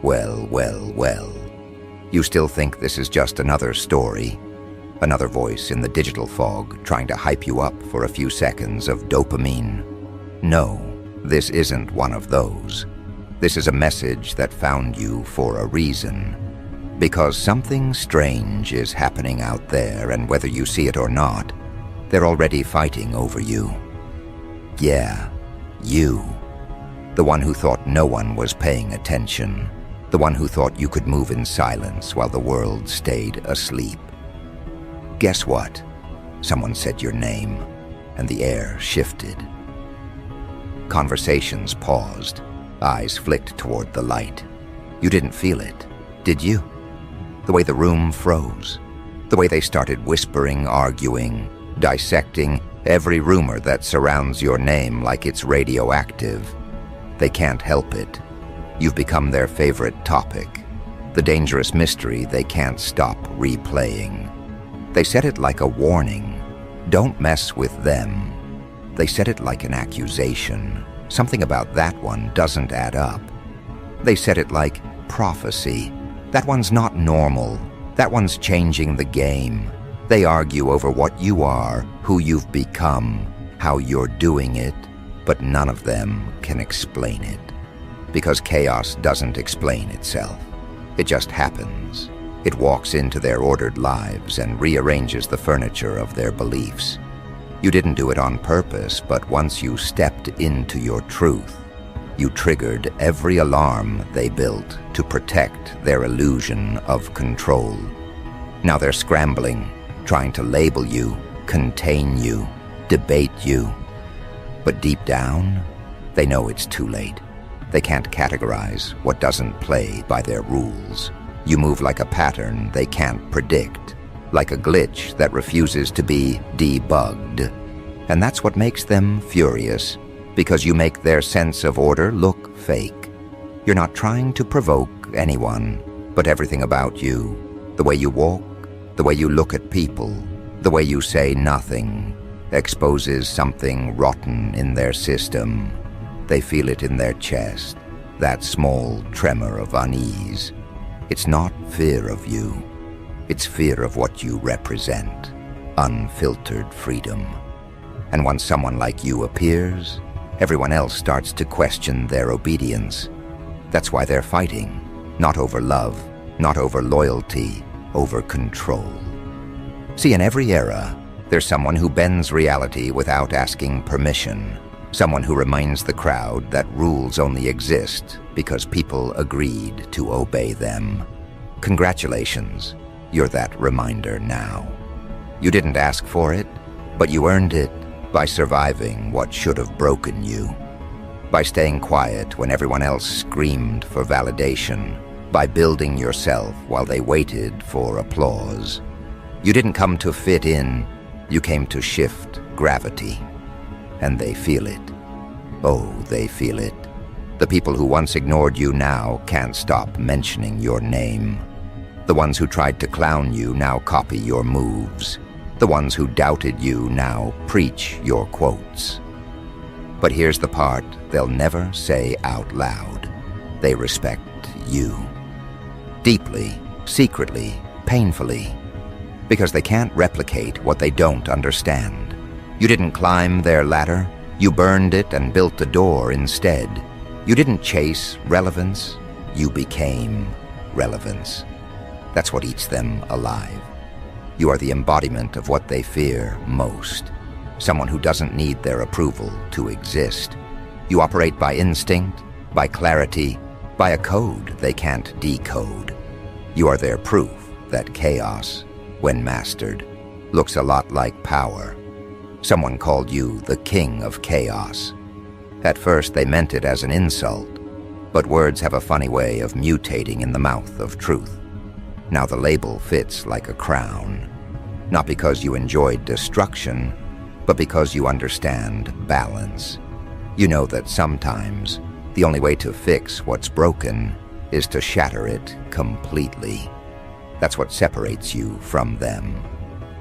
Well, well, well. You still think this is just another story? Another voice in the digital fog trying to hype you up for a few seconds of dopamine? No, this isn't one of those. This is a message that found you for a reason. Because something strange is happening out there, and whether you see it or not, they're already fighting over you. Yeah, you. The one who thought no one was paying attention. The one who thought you could move in silence while the world stayed asleep. Guess what? Someone said your name, and the air shifted. Conversations paused, eyes flicked toward the light. You didn't feel it, did you? The way the room froze, the way they started whispering, arguing, dissecting every rumor that surrounds your name like it's radioactive. They can't help it. You've become their favorite topic, the dangerous mystery they can't stop replaying. They said it like a warning. Don't mess with them. They said it like an accusation. Something about that one doesn't add up. They said it like prophecy. That one's not normal. That one's changing the game. They argue over what you are, who you've become, how you're doing it, but none of them can explain it. Because chaos doesn't explain itself. It just happens. It walks into their ordered lives and rearranges the furniture of their beliefs. You didn't do it on purpose, but once you stepped into your truth, you triggered every alarm they built to protect their illusion of control. Now they're scrambling, trying to label you, contain you, debate you. But deep down, they know it's too late. They can't categorize what doesn't play by their rules. You move like a pattern they can't predict, like a glitch that refuses to be debugged. And that's what makes them furious, because you make their sense of order look fake. You're not trying to provoke anyone, but everything about you, the way you walk, the way you look at people, the way you say nothing, exposes something rotten in their system. They feel it in their chest, that small tremor of unease. It's not fear of you. It's fear of what you represent, unfiltered freedom. And once someone like you appears, everyone else starts to question their obedience. That's why they're fighting, not over love, not over loyalty, over control. See, in every era, there's someone who bends reality without asking permission. Someone who reminds the crowd that rules only exist because people agreed to obey them. Congratulations, you're that reminder now. You didn't ask for it, but you earned it by surviving what should have broken you. By staying quiet when everyone else screamed for validation. By building yourself while they waited for applause. You didn't come to fit in, you came to shift gravity. And they feel it. Oh, they feel it. The people who once ignored you now can't stop mentioning your name. The ones who tried to clown you now copy your moves. The ones who doubted you now preach your quotes. But here's the part they'll never say out loud. They respect you. Deeply, secretly, painfully. Because they can't replicate what they don't understand. You didn't climb their ladder, you burned it and built a door instead. You didn't chase relevance, you became relevance. That's what eats them alive. You are the embodiment of what they fear most. Someone who doesn't need their approval to exist. You operate by instinct, by clarity, by a code they can't decode. You are their proof that chaos, when mastered, looks a lot like power. Someone called you the king of chaos. At first they meant it as an insult, but words have a funny way of mutating in the mouth of truth. Now the label fits like a crown, not because you enjoyed destruction, but because you understand balance. You know that sometimes the only way to fix what's broken is to shatter it completely. That's what separates you from them.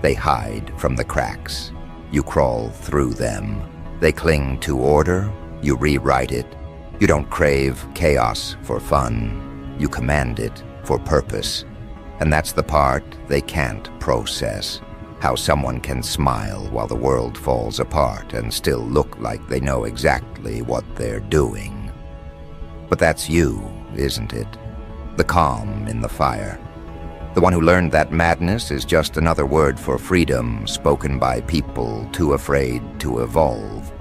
They hide from the cracks. You crawl through them. They cling to order. You rewrite it. You don't crave chaos for fun. You command it for purpose. And that's the part they can't process. How someone can smile while the world falls apart and still look like they know exactly what they're doing. But that's you, isn't it? The calm in the fire. The one who learned that madness is just another word for freedom spoken by people too afraid to evolve.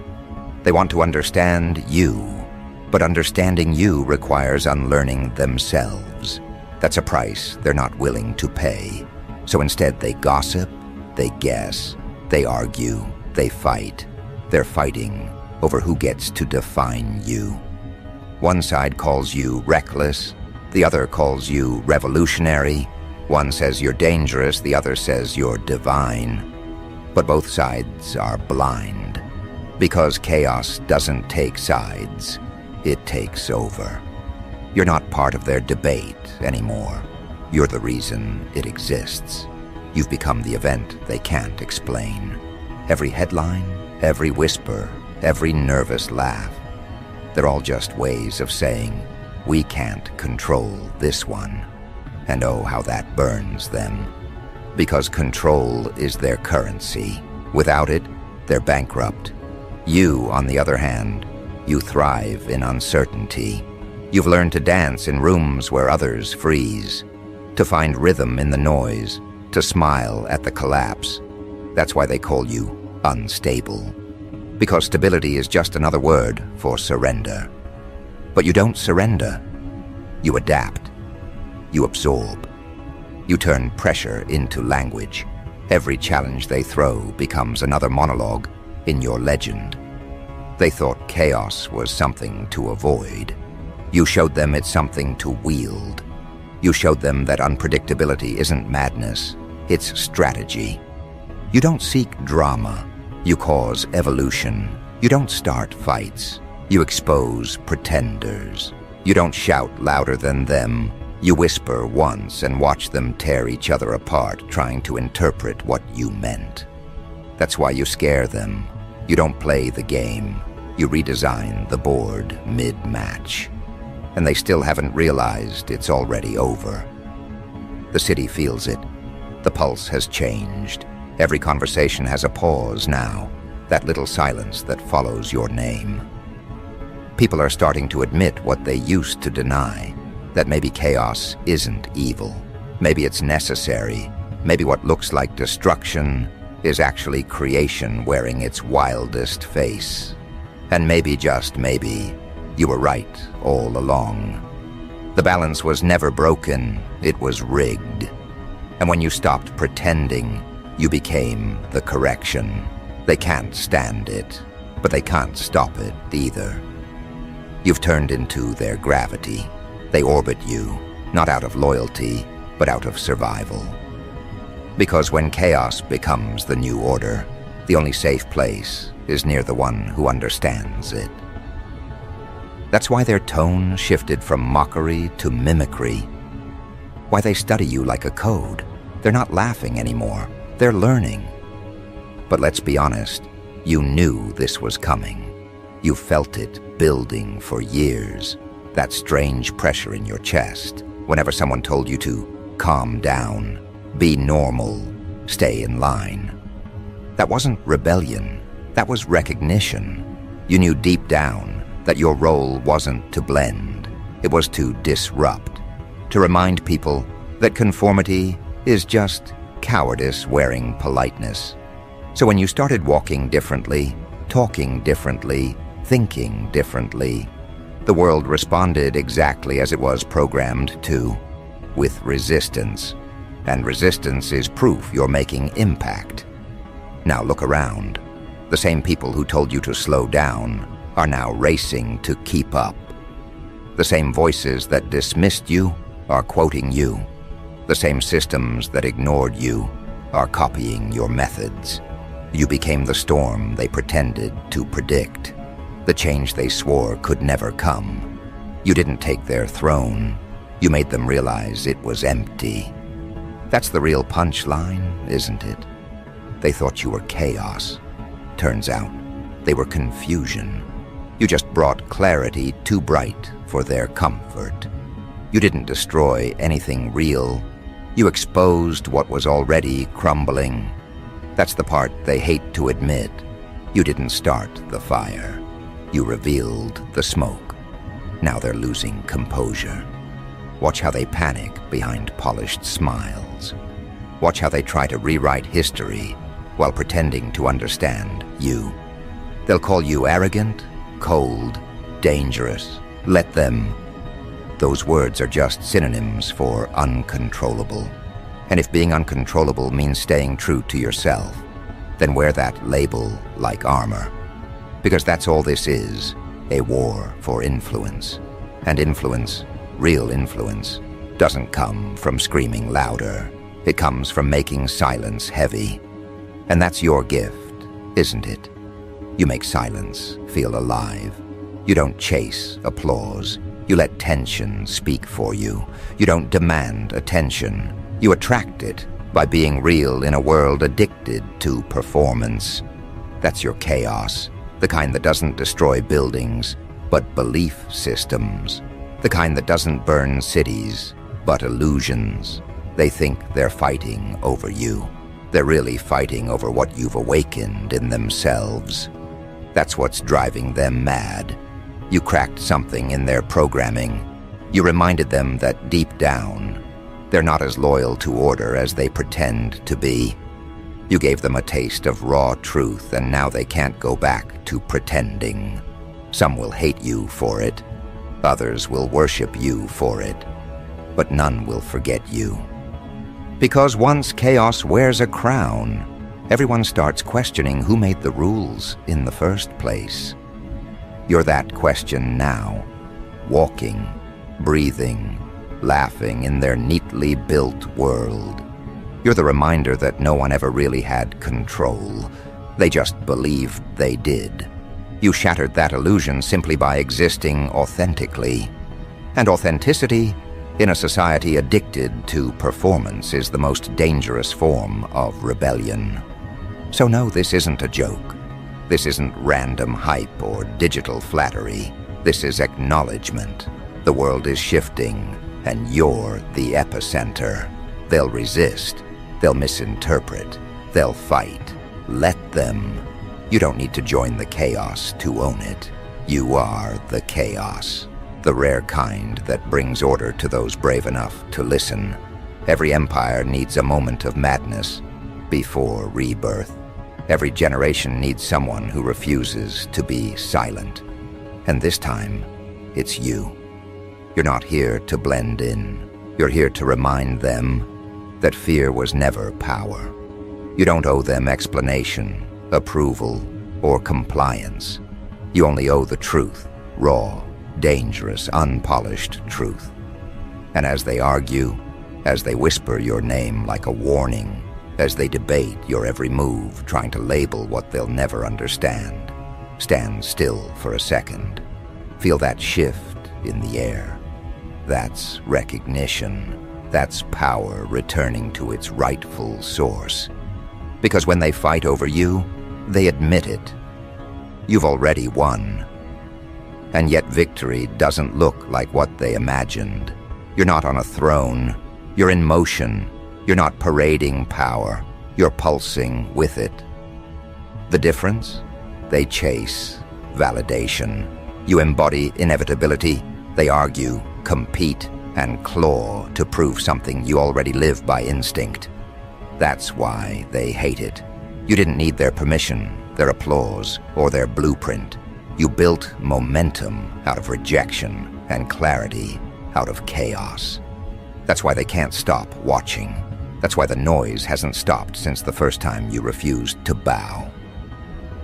They want to understand you, but understanding you requires unlearning themselves. That's a price they're not willing to pay. So instead they gossip, they guess, they argue, they fight. They're fighting over who gets to define you. One side calls you reckless, the other calls you revolutionary. One says you're dangerous, the other says you're divine. But both sides are blind. Because chaos doesn't take sides, it takes over. You're not part of their debate anymore. You're the reason it exists. You've become the event they can't explain. Every headline, every whisper, every nervous laugh, they're all just ways of saying, we can't control this one. And oh, how that burns them. Because control is their currency. Without it, they're bankrupt. You, on the other hand, you thrive in uncertainty. You've learned to dance in rooms where others freeze, to find rhythm in the noise, to smile at the collapse. That's why they call you unstable. Because stability is just another word for surrender. But you don't surrender. You adapt. You absorb. You turn pressure into language. Every challenge they throw becomes another monologue in your legend. They thought chaos was something to avoid. You showed them it's something to wield. You showed them that unpredictability isn't madness, it's strategy. You don't seek drama. You cause evolution. You don't start fights. You expose pretenders. You don't shout louder than them. You whisper once and watch them tear each other apart, trying to interpret what you meant. That's why you scare them. You don't play the game. You redesign the board mid-match. And they still haven't realized it's already over. The city feels it. The pulse has changed. Every conversation has a pause now, that little silence that follows your name. People are starting to admit what they used to deny, that maybe chaos isn't evil. Maybe it's necessary. Maybe what looks like destruction is actually creation wearing its wildest face. And maybe, just maybe, you were right all along. The balance was never broken, it was rigged. And when you stopped pretending, you became the correction. They can't stand it, but they can't stop it either. You've turned into their gravity. They orbit you, not out of loyalty, but out of survival. Because when chaos becomes the new order, the only safe place is near the one who understands it. That's why their tone shifted from mockery to mimicry. Why they study you like a code. They're not laughing anymore. They're learning. But let's be honest, you knew this was coming. You felt it building for years. That strange pressure in your chest whenever someone told you to calm down, be normal, stay in line. That wasn't rebellion. That was recognition. You knew deep down that your role wasn't to blend. It was to disrupt, to remind people that conformity is just cowardice wearing politeness. So when you started walking differently, talking differently, thinking differently, the world responded exactly as it was programmed to, with resistance. And resistance is proof you're making impact. Now look around. The same people who told you to slow down are now racing to keep up. The same voices that dismissed you are quoting you. The same systems that ignored you are copying your methods. You became the storm they pretended to predict, the change they swore could never come. You didn't take their throne. You made them realize it was empty. That's the real punchline, isn't it? They thought you were chaos. Turns out, they were confusion. You just brought clarity too bright for their comfort. You didn't destroy anything real. You exposed what was already crumbling. That's the part they hate to admit. You didn't start the fire. You revealed the smoke. Now they're losing composure. Watch how they panic behind polished smiles. Watch how they try to rewrite history while pretending to understand you. They'll call you arrogant, cold, dangerous. Let them. Those words are just synonyms for uncontrollable. And if being uncontrollable means staying true to yourself, then wear that label like armor. Because that's all this is, a war for influence. And influence, real influence, doesn't come from screaming louder. It comes from making silence heavy. And that's your gift, isn't it? You make silence feel alive. You don't chase applause. You let tension speak for you. You don't demand attention. You attract it by being real in a world addicted to performance. That's your chaos, the kind that doesn't destroy buildings, but belief systems. The kind that doesn't burn cities, but illusions. They think they're fighting over you. They're really fighting over what you've awakened in themselves. That's what's driving them mad. You cracked something in their programming. You reminded them that deep down, they're not as loyal to order as they pretend to be. You gave them a taste of raw truth, and now they can't go back to pretending. Some will hate you for it. Others will worship you for it. But none will forget you. Because once chaos wears a crown, everyone starts questioning who made the rules in the first place. You're that question now, walking, breathing, laughing in their neatly built world. You're the reminder that no one ever really had control. They just believed they did. You shattered that illusion simply by existing authentically. And authenticity, in a society addicted to performance, is the most dangerous form of rebellion. So no, this isn't a joke. This isn't random hype or digital flattery. This is acknowledgement. The world is shifting, and you're the epicenter. They'll resist. They'll misinterpret. They'll fight. Let them. You don't need to join the chaos to own it. You are the chaos. The rare kind that brings order to those brave enough to listen. Every empire needs a moment of madness before rebirth. Every generation needs someone who refuses to be silent. And this time, it's you. You're not here to blend in. You're here to remind them that fear was never power. You don't owe them explanation, approval, or compliance. You only owe the truth, raw, dangerous, unpolished truth. And as they argue, as they whisper your name like a warning, as they debate your every move, trying to label what they'll never understand, stand still for a second. Feel that shift in the air. That's recognition. That's power returning to its rightful source. Because when they fight over you, they admit it. You've already won. And yet victory doesn't look like what they imagined. You're not on a throne. You're in motion. You're not parading power. You're pulsing with it. The difference? They chase validation. You embody inevitability. They argue, compete, and claw to prove something you already live by instinct. That's why they hate it. You didn't need their permission, their applause, or their blueprint. You built momentum out of rejection and clarity out of chaos. That's why they can't stop watching. That's why the noise hasn't stopped since the first time you refused to bow.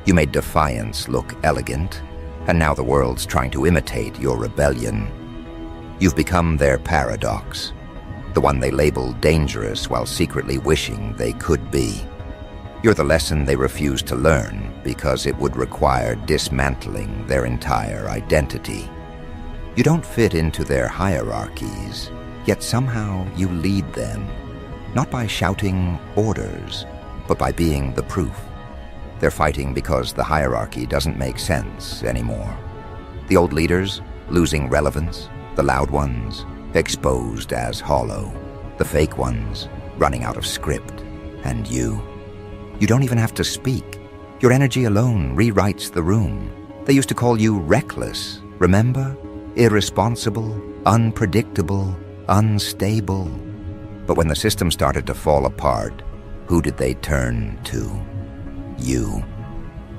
You made defiance look elegant, and now the world's trying to imitate your rebellion. You've become their paradox, the one they label dangerous while secretly wishing they could be. You're the lesson they refuse to learn because it would require dismantling their entire identity. You don't fit into their hierarchies, yet somehow you lead them, not by shouting orders, but by being the proof. They're fighting because the hierarchy doesn't make sense anymore. The old leaders, losing relevance, the loud ones, exposed as hollow. The fake ones, running out of script. And you don't even have to speak. Your energy alone rewrites the room. They used to call you reckless, remember? Irresponsible, unpredictable, unstable. But when the system started to fall apart, who did they turn to? You.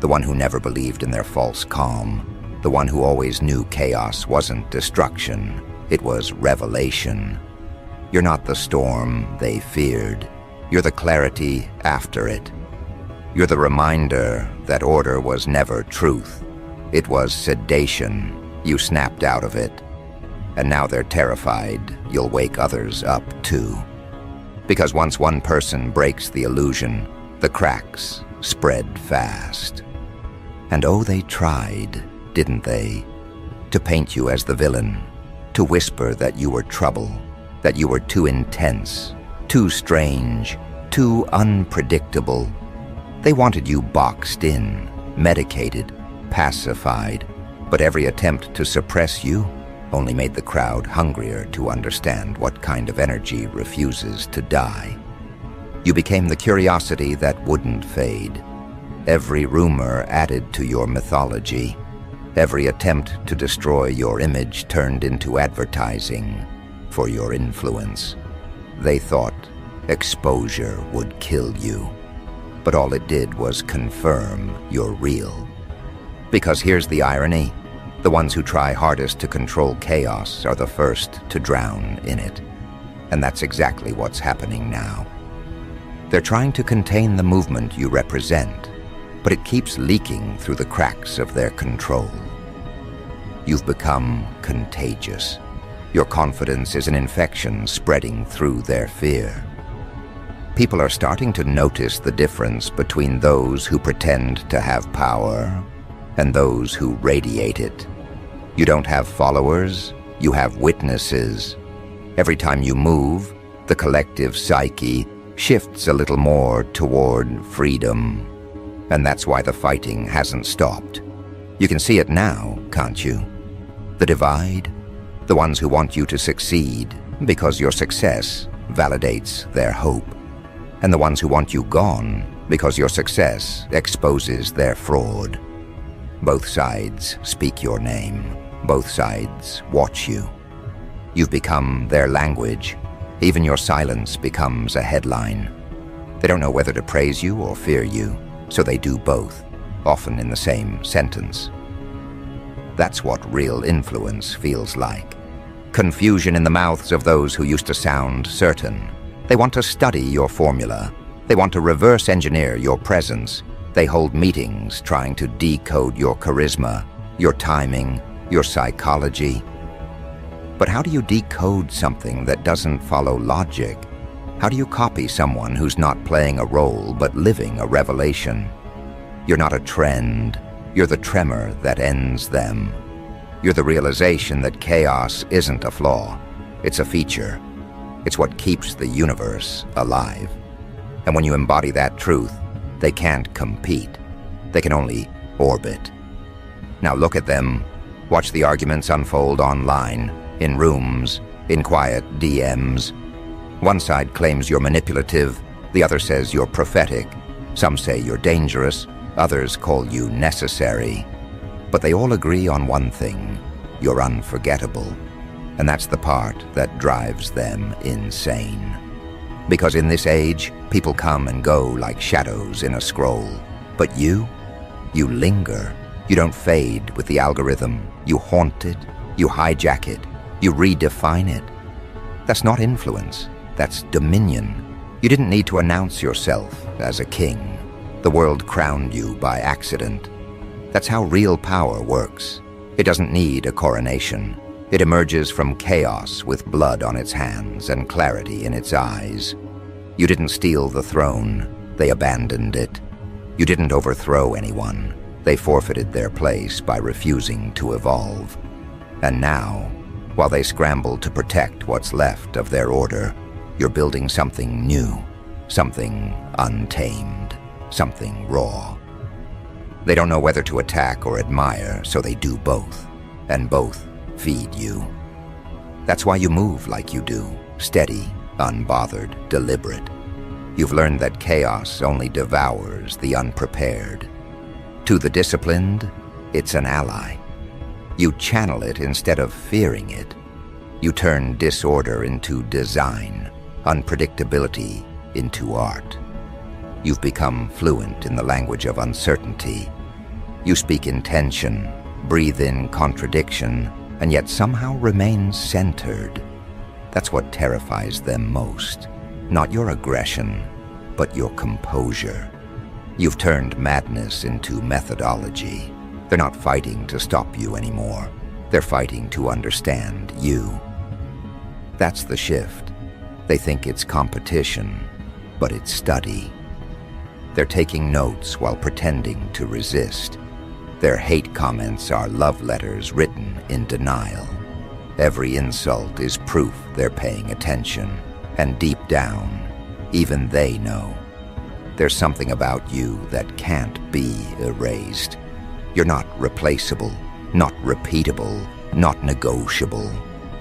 The one who never believed in their false calm. The one who always knew chaos wasn't destruction, it was revelation. You're not the storm they feared. You're the clarity after it. You're the reminder that order was never truth. It was sedation. You snapped out of it. And now they're terrified you'll wake others up too. Because once one person breaks the illusion, the cracks spread fast. And oh, they tried, didn't they? To paint you as the villain, to whisper that you were trouble, that you were too intense, too strange, too unpredictable. They wanted you boxed in, medicated, pacified, but every attempt to suppress you only made the crowd hungrier to understand what kind of energy refuses to die. You became the curiosity that wouldn't fade. Every rumor added to your mythology. Every attempt to destroy your image turned into advertising for your influence. They thought exposure would kill you, but all it did was confirm you're real. Because here's the irony. The ones who try hardest to control chaos are the first to drown in it. And that's exactly what's happening now. They're trying to contain the movement you represent, but it keeps leaking through the cracks of their control. You've become contagious. Your confidence is an infection spreading through their fear. People are starting to notice the difference between those who pretend to have power and those who radiate it. You don't have followers, you have witnesses. Every time you move, the collective psyche shifts a little more toward freedom. And that's why the fighting hasn't stopped. You can see it now, can't you? The divide, the ones who want you to succeed because your success validates their hope, and the ones who want you gone because your success exposes their fraud. Both sides speak your name. Both sides watch you. You've become their language. Even your silence becomes a headline. They don't know whether to praise you or fear you, so they do both, often in the same sentence. That's what real influence feels like. Confusion in the mouths of those who used to sound certain. They want to study your formula. They want to reverse engineer your presence. They hold meetings trying to decode your charisma, your timing, your psychology. But how do you decode something that doesn't follow logic? How do you copy someone who's not playing a role but living a revelation? You're not a trend. You're the tremor that ends them. You're the realization that chaos isn't a flaw. It's a feature. It's what keeps the universe alive. And when you embody that truth, they can't compete. They can only orbit. Now look at them. Watch the arguments unfold online, in rooms, in quiet DMs. One side claims you're manipulative, the other says you're prophetic. Some say you're dangerous, others call you necessary. But they all agree on one thing: you're unforgettable. And that's the part that drives them insane. Because in this age, people come and go like shadows in a scroll. But you linger. You don't fade with the algorithm. You haunt it, you hijack it, you redefine it. That's not influence, that's dominion. You didn't need to announce yourself as a king. The world crowned you by accident. That's how real power works. It doesn't need a coronation. It emerges from chaos with blood on its hands and clarity in its eyes. You didn't steal the throne, they abandoned it. You didn't overthrow anyone. They forfeited their place by refusing to evolve. And now, while they scramble to protect what's left of their order, you're building something new, something untamed, something raw. They don't know whether to attack or admire, so they do both, and both feed you. That's why you move like you do, steady, unbothered, deliberate. You've learned that chaos only devours the unprepared. To the disciplined, it's an ally. You channel it instead of fearing it. You turn disorder into design, unpredictability into art. You've become fluent in the language of uncertainty. You speak intention, breathe in contradiction, and yet somehow remain centered. That's what terrifies them most. Not your aggression, but your composure. You've turned madness into methodology. They're not fighting to stop you anymore. They're fighting to understand you. That's the shift. They think it's competition, but it's study. They're taking notes while pretending to resist. Their hate comments are love letters written in denial. Every insult is proof they're paying attention, and deep down, even they know. There's something about you that can't be erased. You're not replaceable, not repeatable, not negotiable.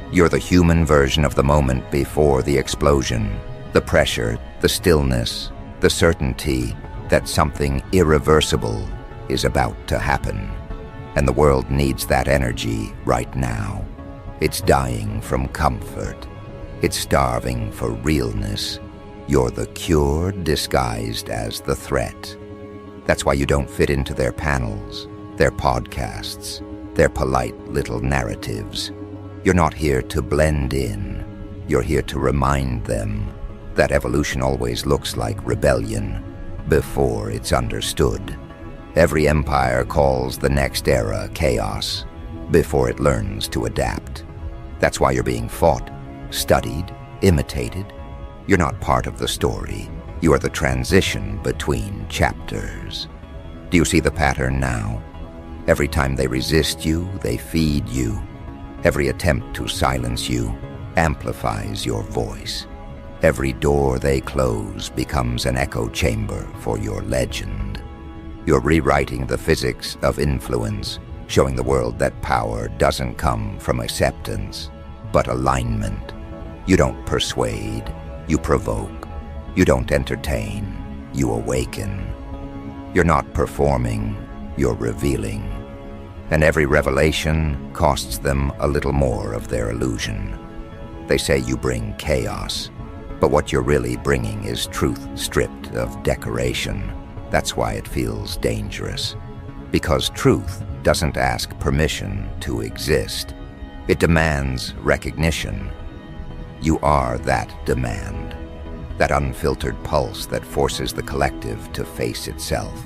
You're the human version of the moment before the explosion, the pressure, the stillness, the certainty that something irreversible is about to happen. And the world needs that energy right now. It's dying from comfort. It's starving for realness. You're the cure disguised as the threat. That's why you don't fit into their panels, their podcasts, their polite little narratives. You're not here to blend in. You're here to remind them that evolution always looks like rebellion before it's understood. Every empire calls the next era chaos before it learns to adapt. That's why you're being fought, studied, imitated. You're not part of the story. You are the transition between chapters. Do you see the pattern now? Every time they resist you, they feed you. Every attempt to silence you amplifies your voice. Every door they close becomes an echo chamber for your legend. You're rewriting the physics of influence, showing the world that power doesn't come from acceptance, but alignment. You don't persuade, you provoke. You don't entertain, you awaken. You're not performing, you're revealing. And every revelation costs them a little more of their illusion. They say you bring chaos, but what you're really bringing is truth stripped of decoration. That's why it feels dangerous. Because truth doesn't ask permission to exist. It demands recognition. You are that demand, that unfiltered pulse that forces the collective to face itself.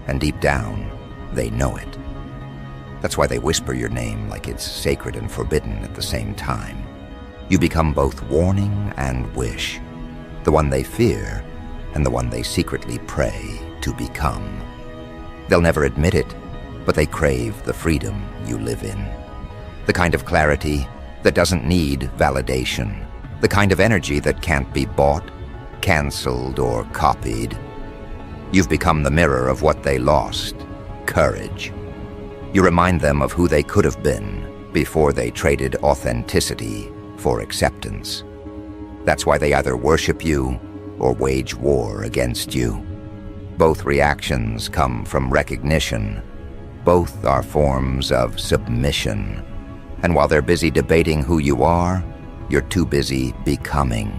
And deep down, they know it. That's why they whisper your name like it's sacred and forbidden at the same time. You become both warning and wish, the one they fear and the one they secretly pray to become. They'll never admit it, but they crave the freedom you live in. The kind of clarity that doesn't need validation. The kind of energy that can't be bought, canceled, or copied. You've become the mirror of what they lost, courage. You remind them of who they could have been before they traded authenticity for acceptance. That's why they either worship you or wage war against you. Both reactions come from recognition. Both are forms of submission. And while they're busy debating who you are, you're too busy becoming.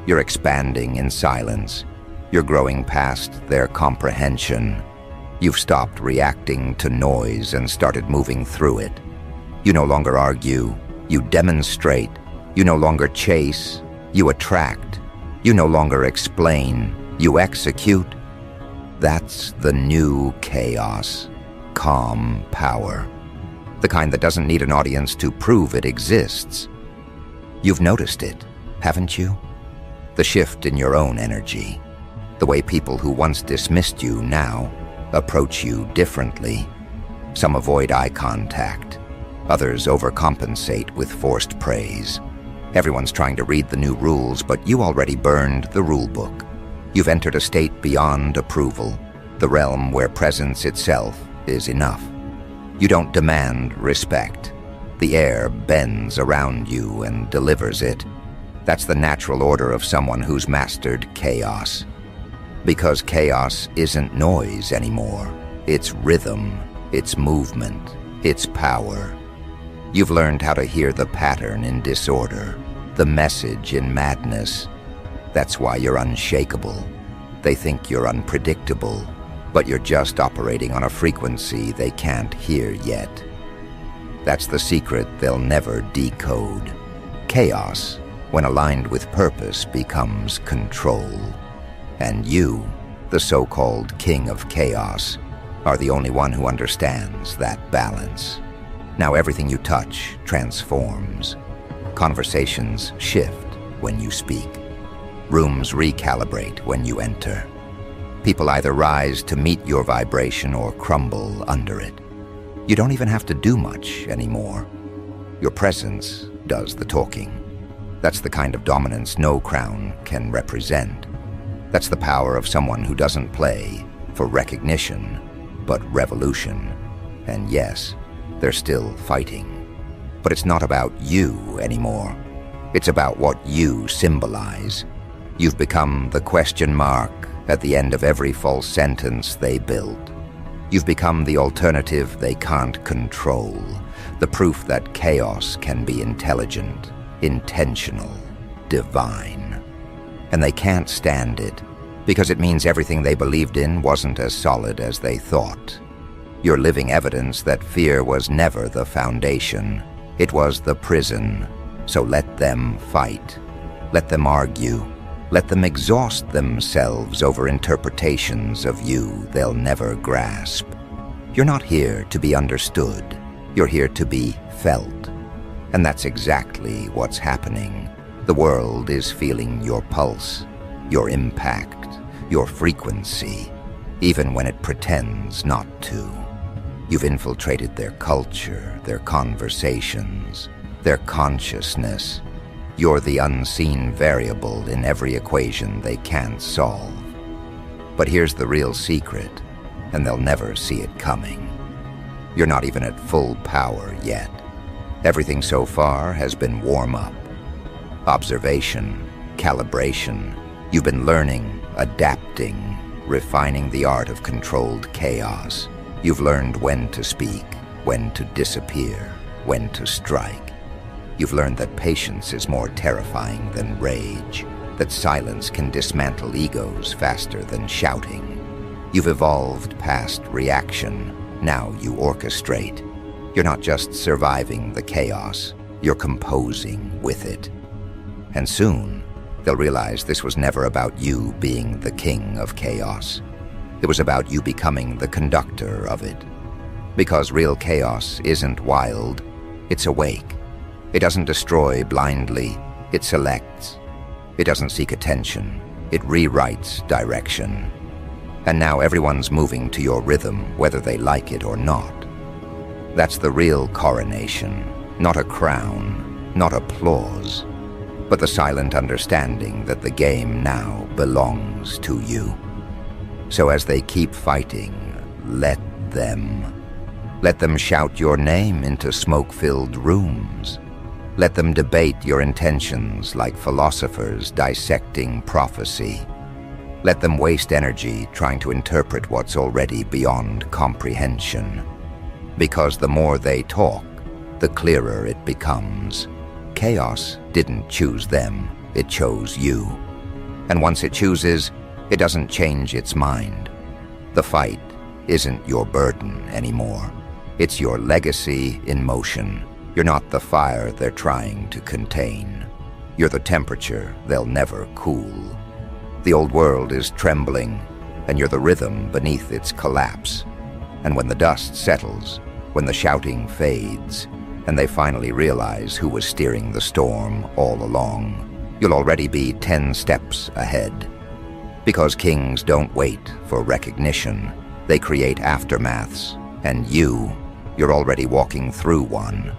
You're expanding in silence. You're growing past their comprehension. You've stopped reacting to noise and started moving through it. You no longer argue. You demonstrate. You no longer chase. You attract. You no longer explain. You execute. That's the new chaos. Calm power. The kind that doesn't need an audience to prove it exists. You've noticed it, haven't you? The shift in your own energy. The way people who once dismissed you now approach you differently. Some avoid eye contact. Others overcompensate with forced praise. Everyone's trying to read the new rules, but you already burned the rule book. You've entered a state beyond approval, the realm where presence itself is enough. You don't demand respect. The air bends around you and delivers it. That's the natural order of someone who's mastered chaos. Because chaos isn't noise anymore. It's rhythm, it's movement, it's power. You've learned how to hear the pattern in disorder, the message in madness. That's why you're unshakable. They think you're unpredictable, but you're just operating on a frequency they can't hear yet. That's the secret they'll never decode. Chaos, when aligned with purpose, becomes control. And you, the so-called king of chaos, are the only one who understands that balance. Now everything you touch transforms. Conversations shift when you speak. Rooms recalibrate when you enter. People either rise to meet your vibration or crumble under it. You don't even have to do much anymore. Your presence does the talking. That's the kind of dominance no crown can represent. That's the power of someone who doesn't play for recognition, but revolution. And yes, they're still fighting. But it's not about you anymore. It's about what you symbolize. You've become the question mark at the end of every false sentence they build. You've become the alternative they can't control, the proof that chaos can be intelligent, intentional, divine. And they can't stand it, because it means everything they believed in wasn't as solid as they thought. You're living evidence that fear was never the foundation. It was the prison. So let them fight. Let them argue. Let them exhaust themselves over interpretations of you they'll never grasp. You're not here to be understood. You're here to be felt. And that's exactly what's happening. The world is feeling your pulse, your impact, your frequency, even when it pretends not to. You've infiltrated their culture, their conversations, their consciousness. You're the unseen variable in every equation they can't solve. But here's the real secret, and they'll never see it coming. You're not even at full power yet. Everything so far has been warm-up. Observation, calibration. You've been learning, adapting, refining the art of controlled chaos. You've learned when to speak, when to disappear, when to strike. You've learned that patience is more terrifying than rage, that silence can dismantle egos faster than shouting. You've evolved past reaction. Now you orchestrate. You're not just surviving the chaos, you're composing with it. And soon, they'll realize this was never about you being the king of chaos. It was about you becoming the conductor of it. Because real chaos isn't wild, it's awake. It doesn't destroy blindly, it selects. It doesn't seek attention, it rewrites direction. And now everyone's moving to your rhythm, whether they like it or not. That's the real coronation, not a crown, not applause, but the silent understanding that the game now belongs to you. So as they keep fighting, let them. Let them shout your name into smoke-filled rooms. Let them debate your intentions like philosophers dissecting prophecy. Let them waste energy trying to interpret what's already beyond comprehension. Because the more they talk, the clearer it becomes. Chaos didn't choose them, it chose you. And once it chooses, it doesn't change its mind. The fight isn't your burden anymore. It's your legacy in motion. You're not the fire they're trying to contain. You're the temperature they'll never cool. The old world is trembling, and you're the rhythm beneath its collapse. And when the dust settles, when the shouting fades, and they finally realize who was steering the storm all along, you'll already be 10 steps ahead. Because kings don't wait for recognition, they create aftermaths, and you're already walking through one.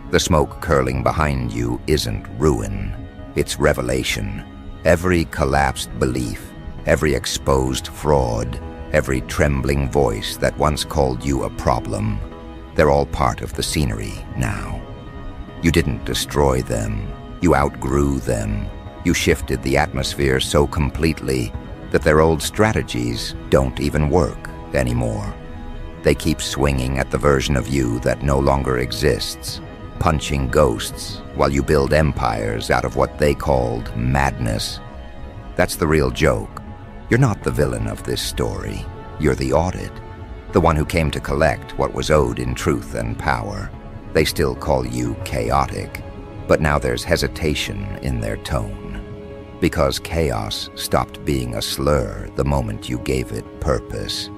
The smoke curling behind you isn't ruin, it's revelation. Every collapsed belief, every exposed fraud, every trembling voice that once called you a problem, they're all part of the scenery now. You didn't destroy them. You outgrew them. You shifted the atmosphere so completely that their old strategies don't even work anymore. They keep swinging at the version of you that no longer exists, punching ghosts while you build empires out of what they called madness. That's the real joke. You're not the villain of this story. You're the audit, the one who came to collect what was owed in truth and power. They still call you chaotic, but now there's hesitation in their tone. Because chaos stopped being a slur the moment you gave it purpose.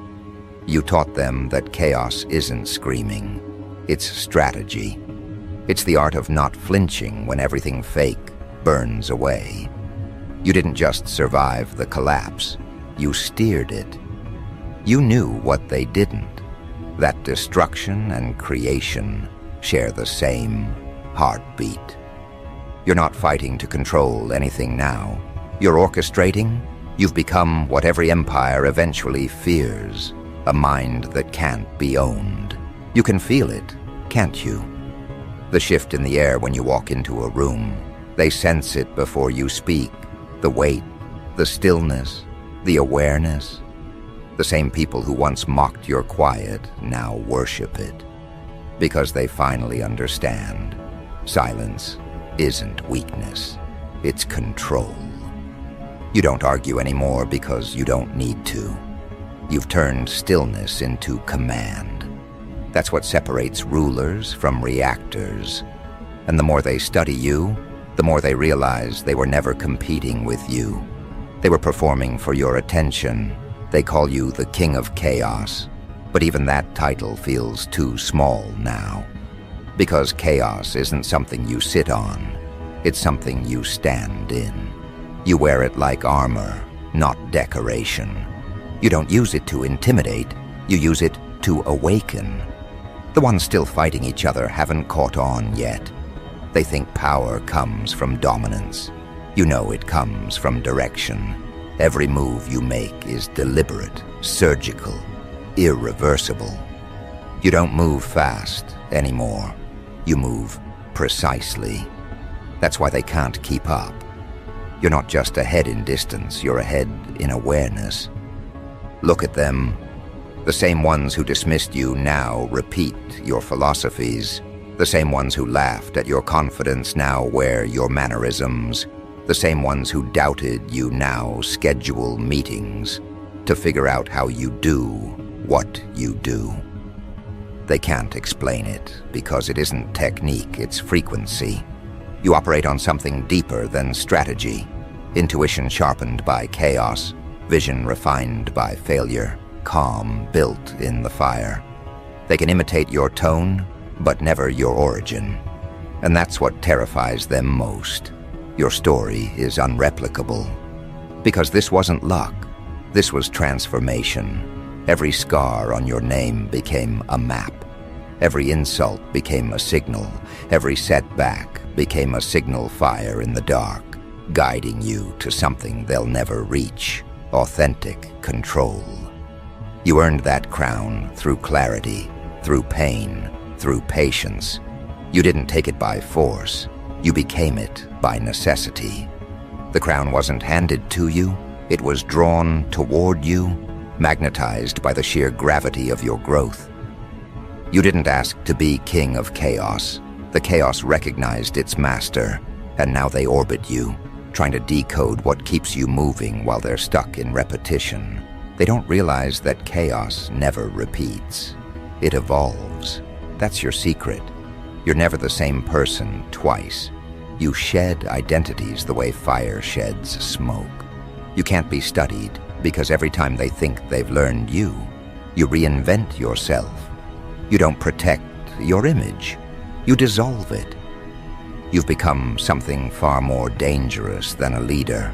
You taught them that chaos isn't screaming, it's strategy. It's the art of not flinching when everything fake burns away. You didn't just survive the collapse, you steered it. You knew what they didn't, that destruction and creation share the same heartbeat. You're not fighting to control anything now. You're orchestrating. You've become what every empire eventually fears, a mind that can't be owned. You can feel it, can't you? The shift in the air when you walk into a room. They sense it before you speak. The weight, the stillness, the awareness. The same people who once mocked your quiet now worship it. Because they finally understand. Silence isn't weakness, it's control. You don't argue anymore because you don't need to. You've turned stillness into command. That's what separates rulers from reactors. And the more they study you, the more they realize they were never competing with you. They were performing for your attention. They call you the King of Chaos, but even that title feels too small now. Because chaos isn't something you sit on, it's something you stand in. You wear it like armor, not decoration. You don't use it to intimidate, you use it to awaken. The ones still fighting each other haven't caught on yet. They think power comes from dominance. You know it comes from direction. Every move you make is deliberate, surgical, irreversible. You don't move fast anymore. You move precisely. That's why they can't keep up. You're not just ahead in distance, you're ahead in awareness. Look at them. The same ones who dismissed you now repeat your philosophies. The same ones who laughed at your confidence now wear your mannerisms. The same ones who doubted you now schedule meetings to figure out how you do what you do. They can't explain it because it isn't technique, it's frequency. You operate on something deeper than strategy. Intuition sharpened by chaos, vision refined by failure, calm built in the fire. They can imitate your tone, but never your origin. And that's what terrifies them most. Your story is unreplicable. Because this wasn't luck, this was transformation. Every scar on your name became a map. Every insult became a signal. Every setback became a signal fire in the dark, guiding you to something they'll never reach, authentic control. You earned that crown through clarity, through pain, through patience. You didn't take it by force. You became it by necessity. The crown wasn't handed to you. It was drawn toward you, magnetized by the sheer gravity of your growth. You didn't ask to be king of chaos. The chaos recognized its master, and now they orbit you, trying to decode what keeps you moving while they're stuck in repetition. They don't realize that chaos never repeats. It evolves. That's your secret. You're never the same person twice. You shed identities the way fire sheds smoke. You can't be studied because every time they think they've learned you, you reinvent yourself. You don't protect your image. You dissolve it. You've become something far more dangerous than a leader.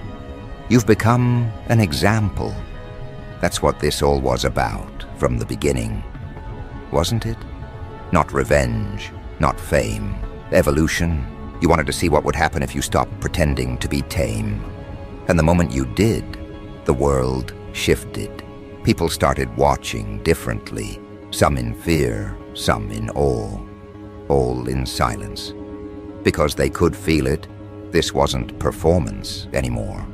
You've become an example. That's what this all was about from the beginning, wasn't it? Not revenge, not fame, evolution. You wanted to see what would happen if you stopped pretending to be tame. And the moment you did, the world shifted. People started watching differently, some in fear, some in awe, all in silence. Because they could feel it. This wasn't performance anymore.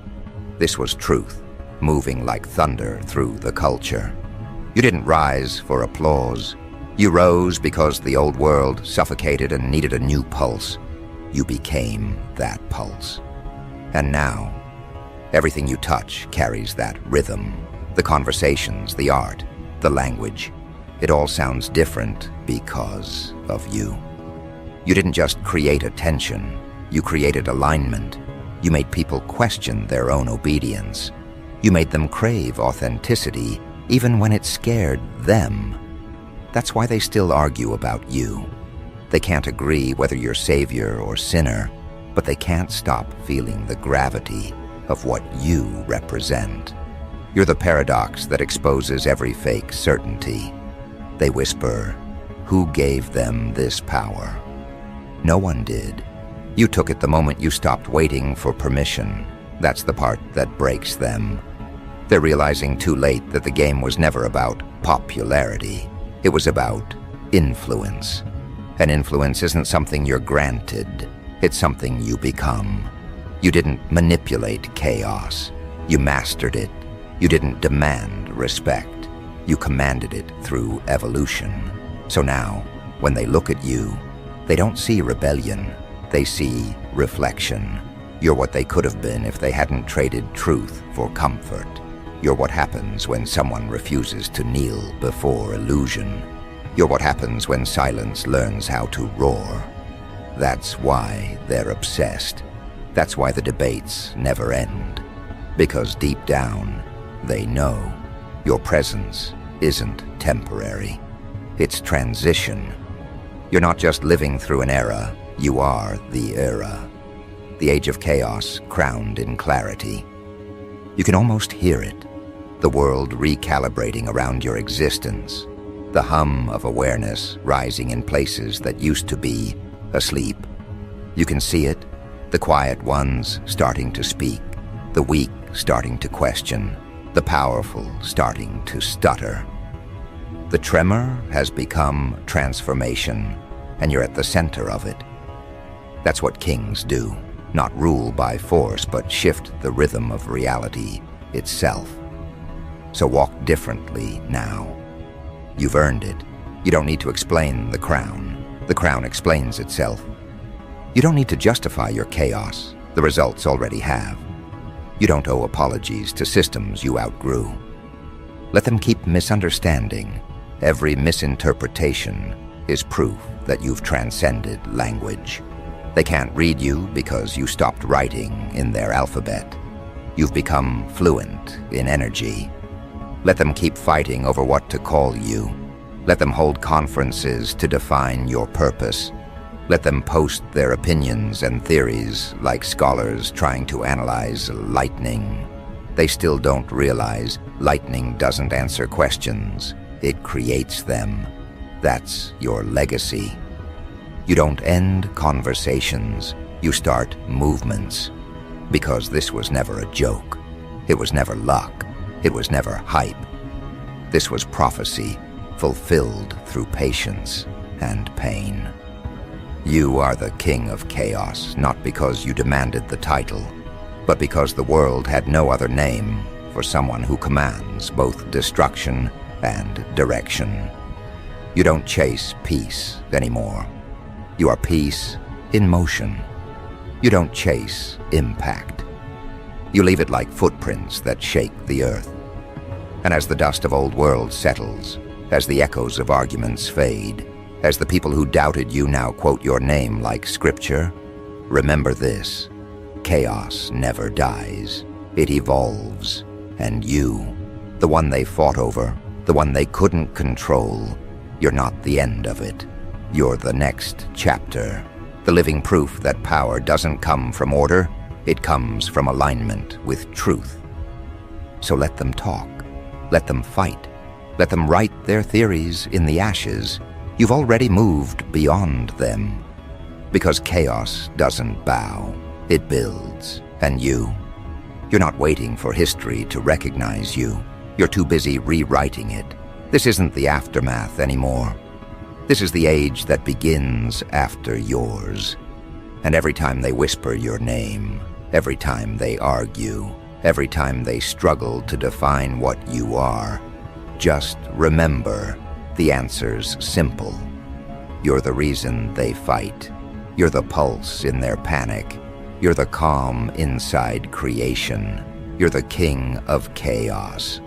This was truth, moving like thunder through the culture. You didn't rise for applause. You rose because the old world suffocated and needed a new pulse. You became that pulse. And now, everything you touch carries that rhythm. The conversations, the art, the language. It all sounds different because of you. You didn't just create attention. You created alignment. You made people question their own obedience. You made them crave authenticity, even when it scared them. That's why they still argue about you. They can't agree whether you're savior or sinner, but they can't stop feeling the gravity of what you represent. You're the paradox that exposes every fake certainty. They whisper, "Who gave them this power?" No one did. You took it the moment you stopped waiting for permission. That's the part that breaks them. They're realizing too late that the game was never about popularity. It was about influence. And influence isn't something you're granted. It's something you become. You didn't manipulate chaos. You mastered it. You didn't demand respect. You commanded it through evolution. So now, when they look at you, they don't see rebellion. They see reflection. You're what they could have been if they hadn't traded truth for comfort. You're what happens when someone refuses to kneel before illusion. You're what happens when silence learns how to roar. That's why they're obsessed. That's why the debates never end. Because deep down, they know your presence isn't temporary. It's transition. You're not just living through an era, you are the era. The age of chaos crowned in clarity. You can almost hear it, the world recalibrating around your existence, the hum of awareness rising in places that used to be asleep. You can see it, the quiet ones starting to speak, the weak starting to question, the powerful starting to stutter. The tremor has become transformation, and you're at the center of it. That's what kings do, not rule by force, but shift the rhythm of reality itself. So walk differently now. You've earned it. You don't need to explain the crown. The crown explains itself. You don't need to justify your chaos. The results already have. You don't owe apologies to systems you outgrew. Let them keep misunderstanding. Every misinterpretation is proof that you've transcended language. They can't read you because you stopped writing in their alphabet. You've become fluent in energy. Let them keep fighting over what to call you. Let them hold conferences to define your purpose. Let them post their opinions and theories like scholars trying to analyze lightning. They still don't realize lightning doesn't answer questions. It creates them. That's your legacy. You don't end conversations. You start movements. Because this was never a joke. It was never luck. It was never hype. This was prophecy, fulfilled through patience and pain. You are the king of chaos, not because you demanded the title, but because the world had no other name for someone who commands both destruction and direction. You don't chase peace anymore. You are peace in motion. You don't chase impact. You leave it like footprints that shake the earth. And as the dust of old worlds settles, as the echoes of arguments fade, as the people who doubted you now quote your name like scripture, remember this: chaos never dies. It evolves. And you, the one they fought over, the one they couldn't control, you're not the end of it. You're the next chapter, the living proof that power doesn't come from order, it comes from alignment with truth. So let them talk, let them fight, let them write their theories in the ashes. You've already moved beyond them. Because chaos doesn't bow, it builds. And you're not waiting for history to recognize you. You're too busy rewriting it. This isn't the aftermath anymore. This is the age that begins after yours. And every time they whisper your name, every time they argue, every time they struggle to define what you are, just remember, the answer's simple. You're the reason they fight. You're the pulse in their panic. You're the calm inside creation. You're the king of chaos.